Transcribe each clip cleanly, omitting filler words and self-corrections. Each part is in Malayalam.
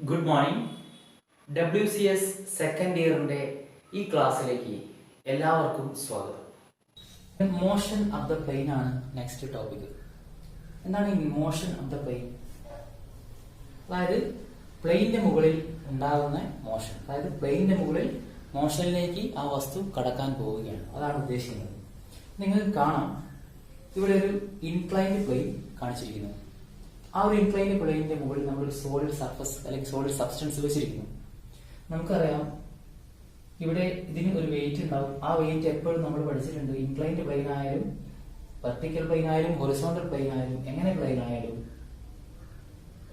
Good morning. WCS സെക്കൻഡ് ഇയറിൻ്റെ ഈ ക്ലാസ്സിലേക്ക് എല്ലാവർക്കും സ്വാഗതം. മോഷൻ ഓഫ് ദ പ്ലെയിൻ ആണ് നെക്സ്റ്റ് ടോപ്പിക്. എന്താണ് ഈ മോഷൻ ഓഫ് ദ പ്ലെയിൻ? അതായത് പ്ലെയിനിന്റെ മുകളിൽ ഉണ്ടാകുന്ന മോഷൻ, അതായത് പ്ലെയിനിന്റെ മുകളിൽ മോഷനിലേക്ക് ആ വസ്തു കടക്കാൻ പോവുകയാണ്, അതാണ് ഉദ്ദേശിക്കുന്നത്. നിങ്ങൾക്ക് കാണാം, ഇവിടെ ഒരു ഇൻക്ലൈൻഡ് പ്ലെയിൻ കാണിച്ചിരിക്കുന്നു. ആ ഒരു ഇൻക്ലൈൻഡ് പ്ലെയിനിന്റെ മുകളിൽ നമ്മൾ ഒരു സോളിഡ് സർഫസ് അല്ലെങ്കിൽ സോളിഡ് സബ്സ്റ്റൻസ് വെച്ചിരിക്കുന്നു. നമുക്കറിയാം, ഇവിടെ ഇതിന് ഒരു വെയിറ്റ് ഉണ്ടാവും. ആ വെയിറ്റ് എപ്പോഴും നമ്മൾ പഠിച്ചിട്ടുണ്ട്. ഇൻക്ലൈൻഡ് പ്ലെയിൻ ആയാലും വെർട്ടിക്കൽ പ്ലെയിൻ ആയാലും ഹൊറിസോണ്ടൽ പ്ലെയിൻ ആയാലും എങ്ങനെ പ്ലെയിൻ ആയാലും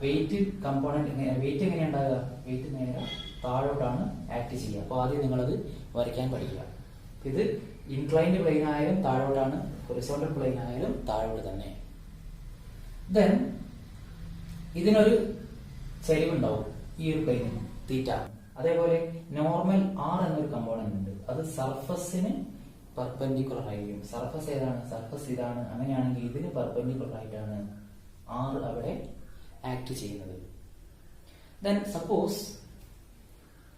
വെയിറ്റ് കമ്പോണന്റ് വെയിറ്റ് എങ്ങനെയാ ഉണ്ടാകുക? വെയിറ്റ് നേരെ താഴോട്ടാണ് ആക്ട് ചെയ്യുക. അപ്പോൾ ആദ്യം നിങ്ങളത് വരയ്ക്കാൻ പഠിക്കുക. ഇത് ഇൻക്ലൈൻഡ് പ്ലെയിൻ ആയാലും താഴോട്ടാണ്, ഹൊറിസോണ്ടൽ പ്ലെയിൻ ആയാലും താഴോട്ട് തന്നെ. ദെൻ ഇതിനൊരു ചരിവുണ്ടാവും ഈ ഒരു പ്ലെയിനിന്, തീറ്റ. അതേപോലെ നോർമൽ ആർ എന്നൊരു കമ്പോണന്റ് ഉണ്ട്. അത് സർഫസിന് പെർപെൻഡിക്കുലർ ആയിരിക്കും. സർഫസ് ഏതാണ്? സർഫസ് ഇതാണ്. അങ്ങനെയാണെങ്കിൽ ഇതിന് പെർപെൻഡിക്കുലർ ആയിട്ടാണ് ആർ അവിടെ ആക്ട് ചെയ്യുന്നത്. ദെൻ സപ്പോസ്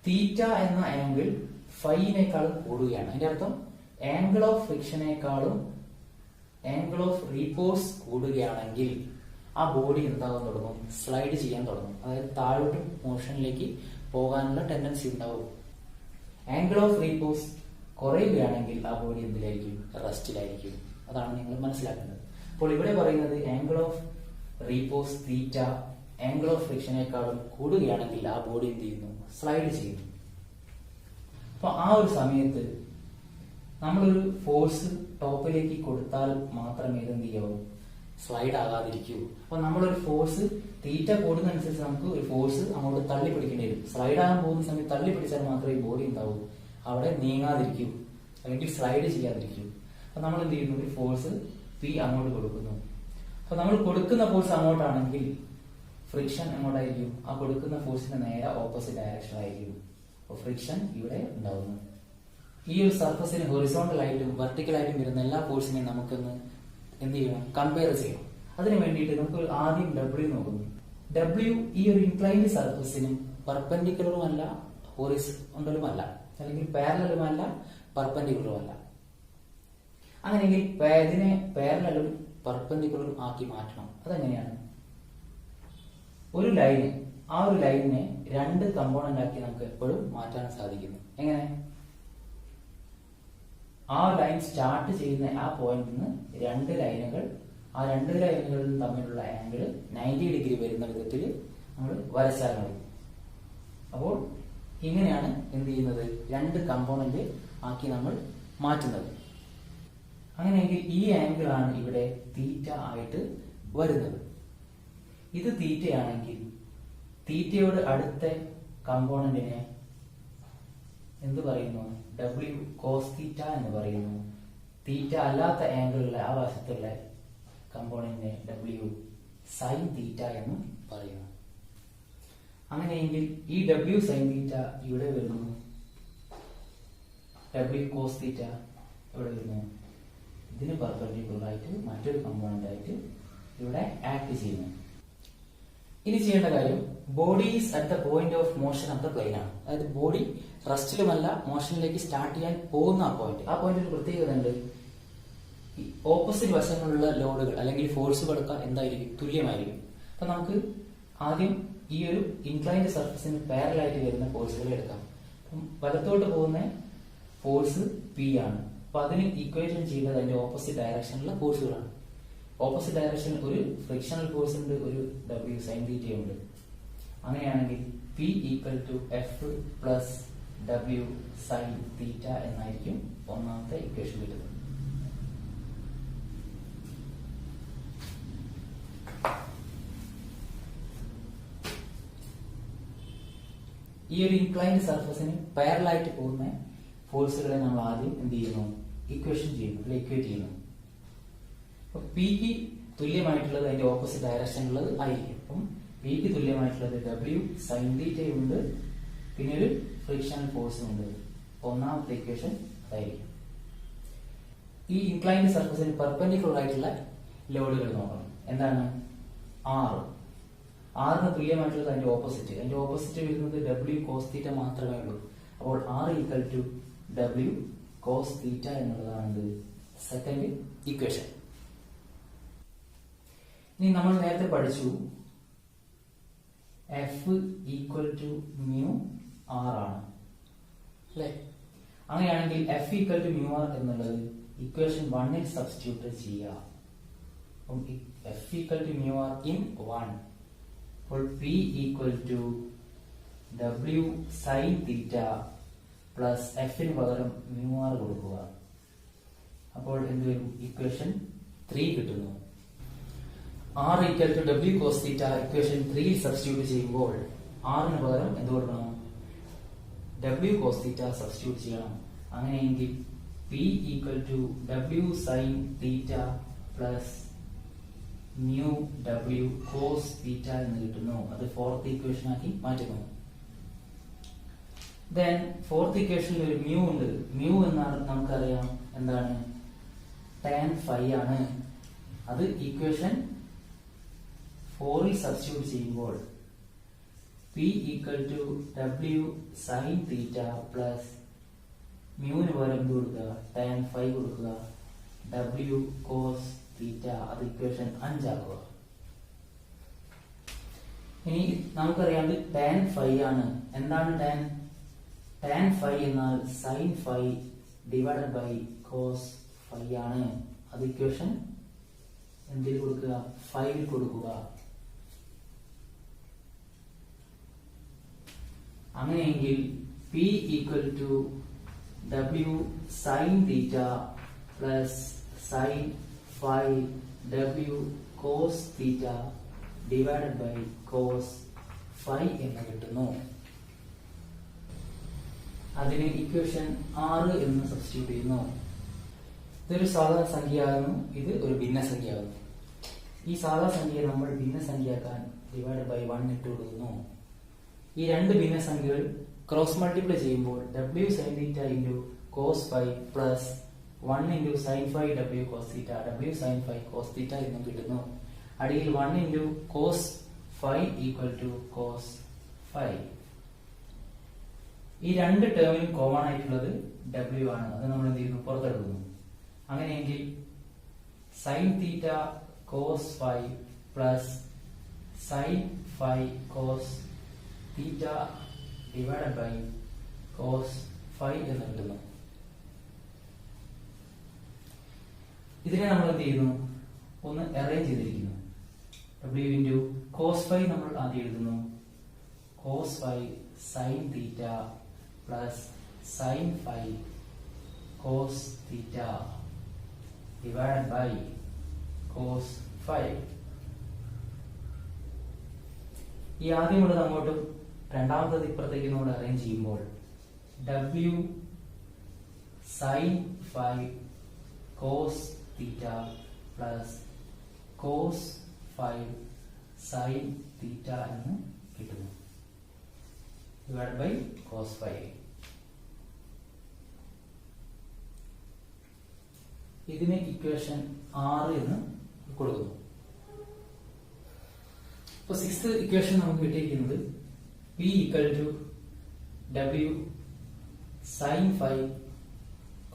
തീറ്റ എന്ന ആംഗിൾ ഫൈനേക്കാളും കൂടുകയാണ്. അതിന്റെ അർത്ഥം ആംഗിൾ ഓഫ് ഫ്രിക്ഷനേക്കാളും ആംഗിൾ ഓഫ് റീപോസ് കൂടുകയാണെങ്കിൽ ആ ബോഡി എന്താകാൻ തുടങ്ങും? സ്ലൈഡ് ചെയ്യാൻ തുടങ്ങും. അതായത് താഴോട്ട് മോഷനിലേക്ക് പോകാനുള്ള ടെൻഡൻസി ഉണ്ടാവും. ആംഗിൾ ഓഫ് റീപോസ് കുറയുകയാണെങ്കിൽ ആ ബോഡി എന്തിലായിരിക്കും? റെസ്റ്റിലായിരിക്കും. അതാണ് നിങ്ങൾ മനസ്സിലാക്കേണ്ടത്. അപ്പോൾ ഇവിടെ പറയുന്നത് angle of repose theta angle of ഫ്രിക്ഷനേക്കാളും കൂടുകയാണെങ്കിൽ ആ ബോഡി എന്ത് ചെയ്യുന്നു? സ്ലൈഡ് ചെയ്യുന്നു. അപ്പൊ ആ ഒരു സമയത്ത് നമ്മളൊരു ഫോഴ്സ് ടോപ്പിലേക്ക് കൊടുത്താൽ മാത്രമേ ഇതെന്ത് ചെയ്യാവൂ? സ്ലൈഡ് ആകാതിരിക്കൂ. അപ്പൊ നമ്മളൊരു ഫോഴ്സ് തീറ്റ കൂടുന്നതനുസരിച്ച് നമുക്ക് ഒരു ഫോഴ്സ് അങ്ങോട്ട് തള്ളി പിടിക്കേണ്ടി വരും. സ്ലൈഡ് ആകാൻ പോകുന്ന സമയത്ത് തള്ളി പിടിച്ചാൽ മാത്രമേ ബോഡി ഉണ്ടാവൂ അവിടെ നീങ്ങാതിരിക്കൂ, അല്ലെങ്കിൽ സ്ലൈഡ് ചെയ്യാതിരിക്കൂ. അപ്പൊ നമ്മൾ എന്ത് ചെയ്യുന്നു? ഒരു ഫോഴ്സ് പി അങ്ങോട്ട് കൊടുക്കുന്നു. അപ്പൊ നമ്മൾ കൊടുക്കുന്ന ഫോഴ്സ് അങ്ങോട്ടാണെങ്കിൽ ഫ്രിക്ഷൻ എങ്ങോട്ടായിരിക്കും? ആ കൊടുക്കുന്ന ഫോഴ്സിന്റെ നേരെ ഓപ്പോസിറ്റ് ഡയറക്ഷൻ ആയിരിക്കും. അപ്പൊ ഫ്രിക്ഷൻ ഇവിടെ ഉണ്ടാവുന്നു. ഈ ഒരു സർഫസിന് ഹൊറിസോണ്ടൽ ആയിട്ടും വെർട്ടിക്കൽ ആയിട്ടും വരുന്ന എല്ലാ ഫോഴ്സിനെയും നമുക്കൊന്ന് എന്ത് ചെയ്യണം? കമ്പയർ ചെയ്യണം. അതിനു വേണ്ടിയിട്ട് നമുക്ക് ആദ്യം W നോക്കുന്നു. W ഈ ഒരു ഇൻക്ലൈൻഡ് സർഫസിനും പെർപെൻഡിക്കുലറുമല്ല, ഹൊറിസോണ്ടലുമല്ല, അല്ലെങ്കിൽ പാരലലുമല്ല, പെർപെൻഡിക്കുലറുമല്ല. അങ്ങനെയെങ്കിൽ ഇതിനെ പാരലലും പെർപെൻഡിക്കുലറും ആക്കി മാറ്റണം. അതെങ്ങനെയാണ്? ഒരു ലൈന്, ആ ഒരു ലൈനിനെ രണ്ട് കമ്പോണന്റ് ആക്കി നമുക്ക് എപ്പോഴും മാറ്റാൻ സാധിക്കുന്നു. എങ്ങനെ? ആ ലൈൻ സ്റ്റാർട്ട് ചെയ്യുന്ന ആ പോയിന്റിൽ നിന്ന് രണ്ട് ലൈനുകൾ, ആ രണ്ട് ലൈനുകളിൽ തമ്മിലുള്ള ആംഗിൾ 90 ഡിഗ്രി വരുന്ന വിധത്തിൽ നമ്മൾ വരച്ചാൽ മതി. അപ്പോൾ ഇങ്ങനെയാണ് എന്ത് ചെയ്യുന്നത്? രണ്ട് കമ്പോണന്റ് ആക്കി നമ്മൾ മാറ്റുന്നത്. അങ്ങനെയെങ്കിൽ ഈ ആംഗിൾ ആണ് ഇവിടെ തീറ്റ ആയിട്ട് വരുന്നത്. ഇത് തീറ്റയാണെങ്കിൽ തീറ്റയോട് അടുത്ത കമ്പോണന്റിനെ എന്ത് പറയുന്നു? W cos തീറ്റ എന്ന് പറയുന്നു. തീറ്റ അല്ലാത്ത ആംഗിളിലെ ആ വശത്തുള്ള കമ്പോണന്റിനെ W sin തീറ്റ എന്ന് പറയുന്നു. അങ്ങനെയെങ്കിൽ ഈ W sin തീറ്റ ഇവിടെ വരുന്നു, W cos തീറ്റ ഇവിടെ വരുന്നു. ഇതിന് പെർപെൻഡിക്കുലർ ആയിട്ട് മറ്റൊരു കമ്പോണന്റ് ആയിട്ട് ഇവിടെ ആക്ട് ചെയ്യുന്നു. ഇനി ചെയ്യേണ്ട കാര്യം, body is at the point of motion of the plain ആണ്. അതായത് ബോഡി റെസ്റ്റിലുമല്ല, മോഷനിലേക്ക് സ്റ്റാർട്ട് ചെയ്യാൻ പോകുന്ന ആ പോയിന്റ് ഒരു പ്രത്യേകത ഉണ്ട്. ഓപ്പോസിറ്റ് വശങ്ങളിലുള്ള ലോഡുകൾ അല്ലെങ്കിൽ ഫോഴ്സുകളൊക്കെ എന്തായിരിക്കും? തുല്യമായിരിക്കും. അപ്പൊ നമുക്ക് ആദ്യം ഈ ഒരു ഇൻക്ലൈൻഡ് സർഫസിന് പാരലായിട്ട് വരുന്ന ഫോഴ്സുകൾ എടുക്കാം. വലത്തോട്ട് പോകുന്ന ഫോഴ്സ് P ആണ്. അപ്പൊ അതിന് ഈക്വേഷൻ ചെയ്യുന്നത് അതിന്റെ ഓപ്പോസിറ്റ് ഡയറക്ഷനിലുള്ള ഫോഴ്സുകളാണ്. ഓപ്പോസിറ്റ് ഡയറക്ഷനിൽ ഒരു ഫ്രിക്ഷണൽ ഫോഴ്സ് ഉണ്ട്, ഒരു W sin തീറ്റ ഉണ്ട്. അങ്ങനെയാണെങ്കിൽ P equal to F plus W sin theta എന്നായിരിക്കും ഒന്നാമത്തെ ഇക്വേഷൻ കിട്ടുന്നത്. ഈ ഒരു ഇൻക്ലൈൻഡ് സർഫസിന് പാരലായിട്ട് പോകുന്ന ഫോഴ്സുകളെ നമ്മൾ ആദ്യം എന്ത് ചെയ്യുന്നു? ഇക്വേഷൻ ചെയ്യുന്നു, ഇക്വേറ്റ് ചെയ്യുന്നു. പിക്ക് തുല്യമായിട്ടുള്ളത് അതിന്റെ ഓപ്പോസിറ്റ് ഡയറക്ഷനിലുള്ളത് ആയിരിക്കും. അപ്പം പിക്ക് തുല്യമായിട്ടുള്ളത് W sin തീറ്റ ഉണ്ട്, പിന്നെ ഒരു ഫ്രിക്ഷണൽ ഫോഴ്സും ഉണ്ട്. ഒന്നാമത്തെ ഇക്വേഷൻ അതായിരിക്കും. ഈ ഇൻക്ലൈൻഡ് സർഫസിന് പെർപെൻഡിക്കുലർ ആയിട്ടുള്ള ലോഡുകൾ നോക്കണം. എന്താണ്? R. ആറിന് തുല്യമായിട്ടുള്ളത് അതിന്റെ ഓപ്പോസിറ്റ് വരുന്നത് ഡബ്ല്യു കോസ് തീറ്റ മാത്രമേ ഉള്ളൂ. അപ്പോൾ R equal to W cos theta എന്നുള്ളതാണ് സെക്കൻഡ് ഇക്വേഷൻ. ഇനി നമ്മൾ നേരത്തെ പഠിച്ചു F equal to mu R ആണ് അല്ലെ. അങ്ങനെയാണെങ്കിൽ F equal to mu R എന്നുള്ളത് ഇക്വേഷൻ 1ൽ സബ്സ്റ്റിറ്റ്യൂട്ട് ചെയ്യുക. അപ്പം F equal to mu R in 1. അപ്പോൾ P equal to W sine theta plus എഫിന് പകരം മ്യൂ ആർ കൊടുക്കുക. അപ്പോൾ എന്ത് വരും? ഇക്വേഷൻ 3 കിട്ടുന്നു. R equal to W cos theta equation 3 substitute ചെയ്യുമ്പോൾ ആറിന് പകരം എന്ത് കൊടുക്കണം? ഡബ്ല്യു കോസ് തീറ്റ സബ്സ്റ്റിറ്റ്യൂട്ട് ചെയ്യണം. അങ്ങനെയെങ്കിൽ P equal to W sine theta plus mu W cos theta എന്ന് കിട്ടുന്നു. അത് ഫോർത്ത് ഇക്വേഷൻ ആക്കി മാറ്റുന്നു. ദെൻ ഫോർത്ത് ഇക്വേഷനിൽ ഒരു മ്യൂ ഉണ്ട്. മ്യൂ എന്നാൽ നമുക്കറിയാം എന്താണ്? tan phi ആണ്. അത് ഇക്വേഷൻ 4ൽ സബ്സ്റ്റിറ്റ്യൂട്ട് ചെയ്യുമ്പോൾ P equal to W sine theta plus മ്യൂവിന് പകരം എന്ത് കൊടുക്കുക? tan phi കൊടുക്കുക. ഡബ്ല്യു കോസ് തീറ്റ അത് ഇക്വേഷൻ 5 ആക്കുക. ഇനി നമുക്കറിയാം tan phi ആണ്. എന്താണ് tan? tan phi എന്നാൽ sin phi divided by cos phi ആണ്. അത് ഇക്വേഷൻ എന്തിൽ കൊടുക്കുക? 5ൽ കൊടുക്കുക. അങ്ങനെയെങ്കിൽ P equal to W sine theta plus sine phi W cos theta divided by cos phi എന്ന് കിട്ടുന്നു. അതിന് ഇക്വേഷൻ 6 എന്ന് സബ്സ്റ്റിറ്റ്യൂട്ട് ചെയ്യുന്നു. ഇതൊരു സാധാരണ സംഖ്യയാകുന്നു, ഇത് ഒരു ഭിന്നസംഖ്യയാകുന്നു. ഈ സാധാരണ സംഖ്യയെ നമ്മൾ ഭിന്നസംഖ്യയാക്കാൻ ഡിവൈഡ് ബൈ 1 ഇട്ട് കൊടുക്കുന്നു. ഈ രണ്ട് ഭിന്നസംഖ്യകൾ ക്രോസ് മൾട്ടിപ്ലൈ ചെയ്യുമ്പോൾ W sine theta into cos phi plus 1 into sine phi W cos theta W sine phi cos theta എന്നും കിട്ടുന്നു. അടിയിൽ 1 into cos phi equal to cos phi. ഈ രണ്ട് ടേമിനും കോമൺ ആയിട്ടുള്ളത് ഡബ്ല്യു ആണ്. അത് നമ്മൾ എന്ത് ചെയ്യുന്നു? പുറത്തെടുക്കുന്നു. അങ്ങനെയെങ്കിൽ sine theta cos phi plus sine phi cos theta divided by cos phi എന്ന് കിട്ടുന്നു. ഇതിനെ നമ്മൾ എന്ത് ചെയ്യുന്നു? ഒന്ന് അറേഞ്ച് ചെയ്തിരിക്കുന്നു. ഡബ്ല്യു ഇൻറ്റു കോസ് ഫൈ നമ്മൾ ആദ്യം എഴുതുന്നു. Cos phi sine theta plus sine phi cos theta divided by cos phi. ഈ ആദ്യമുള്ളത് അങ്ങോട്ടും രണ്ടാമത്തത് ഇപ്പുറത്തേക്ക് നമ്മൾ അറേഞ്ച് ചെയ്യുമ്പോൾ W sine phi cos theta plus cos phi sine theta എന്ന് കിട്ടുന്നു. Divide by cos phi. ഇതിന് ഇക്വേഷൻ 6 എന്ന് കൊടുക്കുന്നു. ഇപ്പൊ സിക്സ്ത് ഇക്വേഷൻ നമുക്ക് കിട്ടിയിരിക്കുന്നത് P equal to W sine phi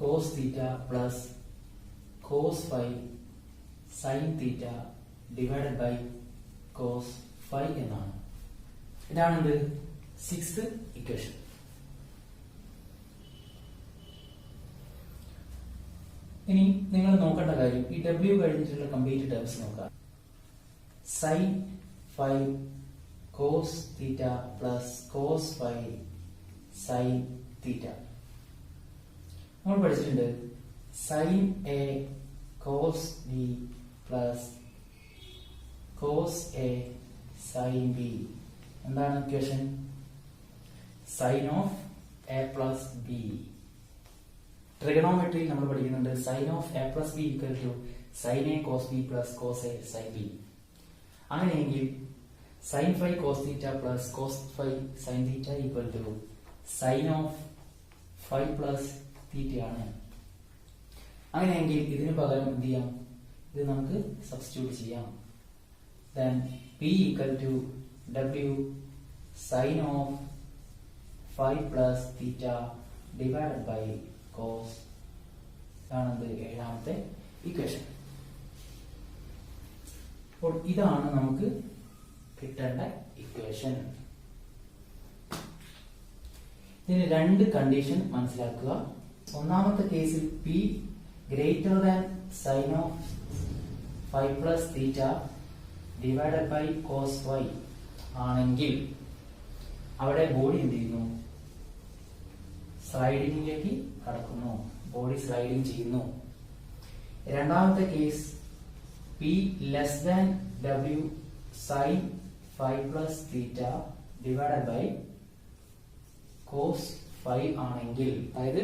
cos theta plus cos phi sine theta divided by cos phi എന്നാണ്. ഇതാണ് സിക്സ്ത് ഇക്വേഷൻ. ഇനി നിങ്ങൾ നോക്കേണ്ട കാര്യം ഈ ഡബ്ല്യു കഴിഞ്ഞിട്ടുള്ള കംപ്ലീറ്റ് ടേംസ് നോക്കാം. Sine phi cos theta plus cos phi sine theta നമ്മൾ പഠിച്ചിട്ടുണ്ട്. Sine A cos B plus cos A sine B. എന്താണ് equation? Sine of A plus B. Trigonometry നമ്മൾ പഠിക്കുന്നുണ്ട്. Sine of A plus B equal to sine A cos B plus cos A sine B. അങ്ങനെയെങ്കിൽ sine phi cos theta plus cos phi sine theta equal to sine of phi plus തീറ്റയാണ്. അങ്ങനെയെങ്കിൽ ഇതിന് പകരം എന്ത് ചെയ്യാം? ഇത് നമുക്ക് സബ്സ്റ്റിറ്റ്യൂട്ട് ചെയ്യാം. Then P equal to W sin of phi plus theta divided by cos ഇതാണത് ഏഴാമത്തെ ഇക്വേഷൻ. അപ്പോൾ ഇതാണ് നമുക്ക് കിട്ടേണ്ട ഇക്വേഷൻ. ഇതിന് രണ്ട് കണ്ടീഷൻ മനസ്സിലാക്കുക. ഒന്നാമത്തെ കേസിൽ P greater than sine of phi plus theta divided by cos phi ആണെങ്കിൽ അവിടെ ബോഡി എന്ത് ചെയ്യുന്നു? സ്ലൈഡിങ്ങിലേക്ക് കടക്കുന്നു, ബോഡി സ്ലൈഡിങ് ചെയ്യുന്നു. രണ്ടാമത്തെ case P less than W sine phi plus theta divided by cos phi ആണെങ്കിൽ, അതായത്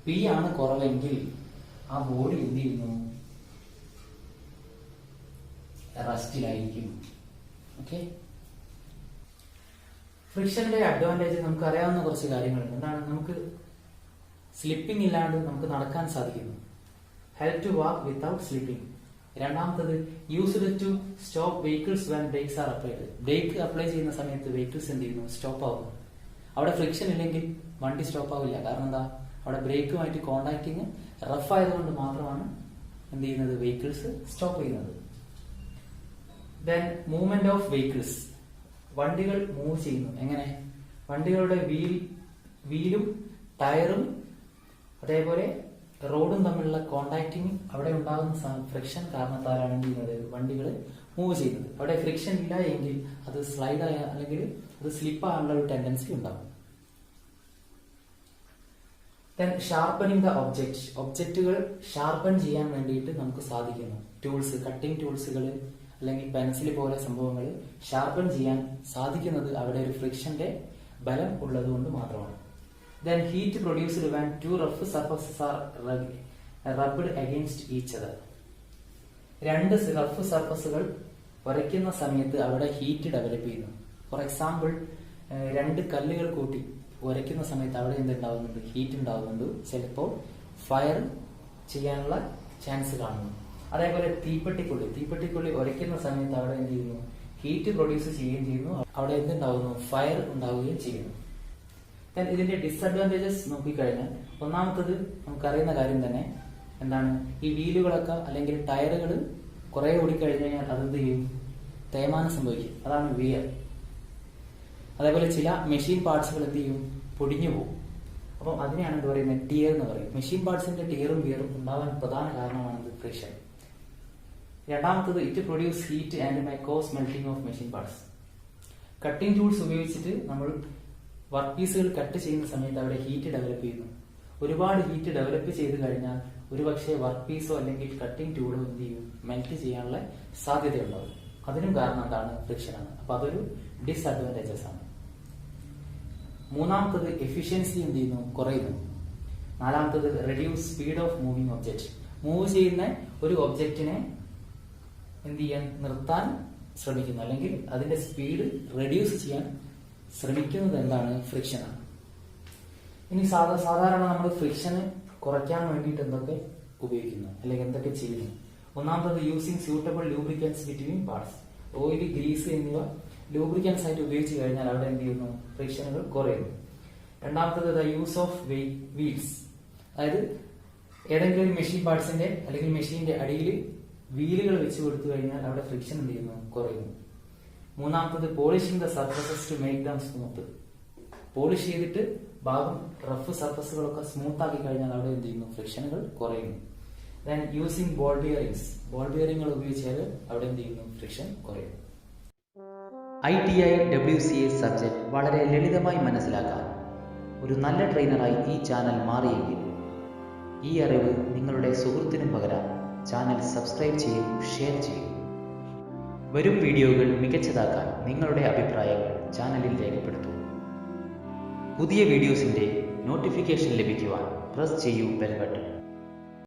P ആണ് കുറവെങ്കിൽ ആ ബോഡി എന്ത് ചെയ്യുന്നു? റെസ്റ്റിലായിരിക്കും. ഓക്കെ. ഫ്രിക്ഷന്റെ അഡ്വാൻറ്റേജ് നമുക്ക് അറിയാവുന്ന കുറച്ച് കാര്യങ്ങളുണ്ട്. എന്താണ്? നമുക്ക് സ്ലിപ്പിംഗ് ഇല്ലാണ്ട് നമുക്ക് നടക്കാൻ സാധിക്കുന്നു. Help to walk without slipping. രണ്ടാമത്തത് used to stop vehicles when brakes are applied. Brake apply ചെയ്യുന്ന സമയത്ത് വെഹിക്കിൾസ് എന്ത് ചെയ്യുന്നു? സ്റ്റോപ്പ് ആവുന്നു. അവിടെ ഫ്രിക്ഷൻ ഇല്ലെങ്കിൽ വണ്ടി സ്റ്റോപ്പ് ആവില്ല. കാരണം എന്താ? അവിടെ ബ്രേക്കുമായിട്ട് കോണ്ടാക്ടിങ് റഫ് ആയതുകൊണ്ട് മാത്രമാണ് എന്ത് ചെയ്യുന്നത്? വെഹിക്കിൾസ് സ്റ്റോപ്പ് ചെയ്യുന്നത്. Then movement of vehicles. വണ്ടികൾ മൂവ് ചെയ്യുന്നു. എങ്ങനെ? വണ്ടികളുടെ വീലും ടയറും അതേപോലെ റോഡും തമ്മിലുള്ള കോണ്ടാക്ടിങ് അവിടെ ഉണ്ടാകുന്ന ഫ്രിക്ഷൻ കാരണത്താലാണ് എന്ത് ചെയ്യുന്നത്? വണ്ടികൾ മൂവ് ചെയ്യുന്നത്. അവിടെ ഫ്രിക്ഷൻ ഇല്ല എങ്കിൽ അത് സ്ലൈഡ് ആയ അല്ലെങ്കിൽ അത് സ്ലിപ്പ് ആകാനുള്ള ഒരു ടെൻഡൻസി ഉണ്ടാകും. Then sharpening the object. ഒബ്ജക്റ്റുകൾ ഷാർപ്പൻ ചെയ്യാൻ വേണ്ടിയിട്ട് നമുക്ക് സാധിക്കുന്നു. ടൂൾസ്, കട്ടിംഗ് ടൂൾസുകൾ അല്ലെങ്കിൽ പെൻസിൽ പോലെ സംഭവങ്ങൾ ഷാർപ്പൻ ചെയ്യാൻ സാധിക്കുന്നത് അവിടെ ഒരു ഫ്രിക്ഷന്റെ ബലം ഉള്ളത് കൊണ്ട് മാത്രമാണ്. Then heat produced when two rough surfaces are rubbed against each other. രണ്ട് റഫ് സർഫസുകൾ ഉരയ്ക്കുന്ന സമയത്ത് അവിടെ ഹീറ്റ് ഡെവലപ്പ് ചെയ്യുന്നു. ഫോർ എക്സാമ്പിൾ, രണ്ട് കല്ലുകൾ കൂട്ടി ഉരയ്ക്കുന്ന സമയത്ത് അവിടെ എന്തുണ്ടാവുന്നുണ്ട്? ഹീറ്റ് ഉണ്ടാവുന്നുണ്ട്. ചിലപ്പോൾ ഫയർ ചെയ്യാനുള്ള ചാൻസ് കാണുന്നു. അതേപോലെ തീപ്പെട്ടിക്കുള്ളി ഉരയ്ക്കുന്ന സമയത്ത് അവിടെ എന്ത് ചെയ്യുന്നു? ഹീറ്റ് പ്രൊഡ്യൂസ് ചെയ്യുകയും ചെയ്യുന്നു. അവിടെ എന്തുണ്ടാവുന്നു? ഫയർ ഉണ്ടാവുകയും ചെയ്യുന്നു. ഇതിന്റെ ഡിസഡ്വാൻറ്റേജസ് നോക്കിക്കഴിഞ്ഞാൽ ഒന്നാമത്തത് നമുക്കറിയുന്ന കാര്യം തന്നെ എന്താണ്? ഈ വീലുകളൊക്കെ അല്ലെങ്കിൽ ടയറുകൾ കുറെ ഓടിക്കഴിഞ്ഞു കഴിഞ്ഞാൽ അതെന്ത് ചെയ്യും? തേയ്മാനം സംഭവിക്കും. അതാണ് വിയർ. അതേപോലെ ചില മെഷീൻ പാർട്സുകൾ എന്ത് ചെയ്യും? പൊടിഞ്ഞു പോകും. അപ്പം അതിനെയാണ് എന്ത് പറയുന്നത്? ടിയർ എന്ന് പറയും. മെഷീൻ പാർട്സിന്റെ ടിയറും വിയറും ഉണ്ടാവാൻ പ്രധാന കാരണമാണ് ഫ്രിക്ഷൻ. രണ്ടാമത്തത് it produce heat and my cause melting of machine parts. Cutting tools ഉപയോഗിച്ചിട്ട് നമ്മൾ വർക്ക് പീസുകൾ കട്ട് ചെയ്യുന്ന സമയത്ത് അവിടെ ഹീറ്റ് ഡെവലപ്പ് ചെയ്യുന്നു. ഒരുപാട് ഹീറ്റ് ഡെവലപ്പ് ചെയ്ത് കഴിഞ്ഞാൽ ഒരുപക്ഷെ വർക്ക് പീസോ അല്ലെങ്കിൽ കട്ടിംഗ് ടൂളോ എന്ത് ചെയ്യും? മെൽറ്റ് ചെയ്യാനുള്ള സാധ്യതയുണ്ടാവും. അതിനും കാരണം എന്താണ്? ഫ്രിക്ഷൻ ആണ്. അപ്പൊ അതൊരു ഡിസഡ്വാൻറ്റേജസ് ആണ്. മൂന്നാമത്തത് എഫിഷ്യൻസി എന്ത് ചെയ്യുന്നു? കുറയുന്നു. നാലാമത്തത് reduce speed of moving object. Move ചെയ്യുന്ന ഒരു ഒബ്ജക്റ്റിനെ എന്ത് ചെയ്യാൻ? നിർത്താൻ ശ്രമിക്കുന്നു, അല്ലെങ്കിൽ അതിന്റെ സ്പീഡ് റെഡ്യൂസ് ചെയ്യാൻ ശ്രമിക്കുന്നത് എന്താണ്? ഫ്രിക്ഷൻ ആണ്. ഇനി സാധാരണ നമ്മൾ ഫ്രിക്ഷന് കുറയ്ക്കാൻ വേണ്ടിയിട്ട് എന്തൊക്കെ ഉപയോഗിക്കുന്നു അല്ലെങ്കിൽ എന്തൊക്കെ ചെയ്യുന്നു? ഒന്നാമത്തത് using suitable lubricants between parts. Oil, grease എന്നിവ ലൂബ്രിക്കൻസ് ആയിട്ട് ഉപയോഗിച്ച് കഴിഞ്ഞാൽ അവിടെ എന്ത് ചെയ്യുന്നു? ഫ്രിക്ഷനുകൾ കുറയുന്നു. രണ്ടാമത്തത് ദ യൂസ് ഓഫ് വീൽസ്. അതായത് ഏതെങ്കിലും ഒരു മെഷീൻ പാർട്സിന്റെ അല്ലെങ്കിൽ മെഷീന്റെ അടിയിൽ വീലുകൾ വെച്ച് കൊടുത്തു കഴിഞ്ഞാൽ അവിടെ ഫ്രിക്ഷൻ എന്ത് ചെയ്യുന്നു? കുറയുന്നു. മൂന്നാമത്തത് polishing the surfaces to make them smooth. Polish ചെയ്തിട്ട് ഭാഗം റഫ് സർഫസുകളൊക്കെ സ്മൂത്ത് ആക്കി കഴിഞ്ഞാൽ അവിടെ എന്ത് ചെയ്യുന്നു? ഫ്രിക്ഷനുകൾ കുറയുന്നു. Then using ball bearings. Ball ബിയറിംഗുകൾ ഉപയോഗിച്ചാൽ അവിടെ എന്ത് ചെയ്യുന്നു? ഫ്രിക്ഷൻ കുറയുന്നു. ITI WCA സബ്ജക്ട് വളരെ ലളിതമായി മനസ്സിലാക്കാൻ ഒരു നല്ല ട്രെയിനറായി ഈ ചാനൽ മാറിയെങ്കിൽ ഈ അറിവ് നിങ്ങളുടെ സുഹൃത്തിനും പകരാൻ ചാനൽ സബ്സ്ക്രൈബ് ചെയ്യും, ഷെയർ ചെയ്യും. വരും വീഡിയോകൾ മികച്ചതാക്കാൻ നിങ്ങളുടെ അഭിപ്രായങ്ങൾ ചാനലിൽ രേഖപ്പെടുത്തൂ. പുതിയ വീഡിയോസിന്റെ നോട്ടിഫിക്കേഷൻ ലഭിക്കുവാൻ പ്രസ് ചെയ്യൂ ബെൽ ബട്ടൺ.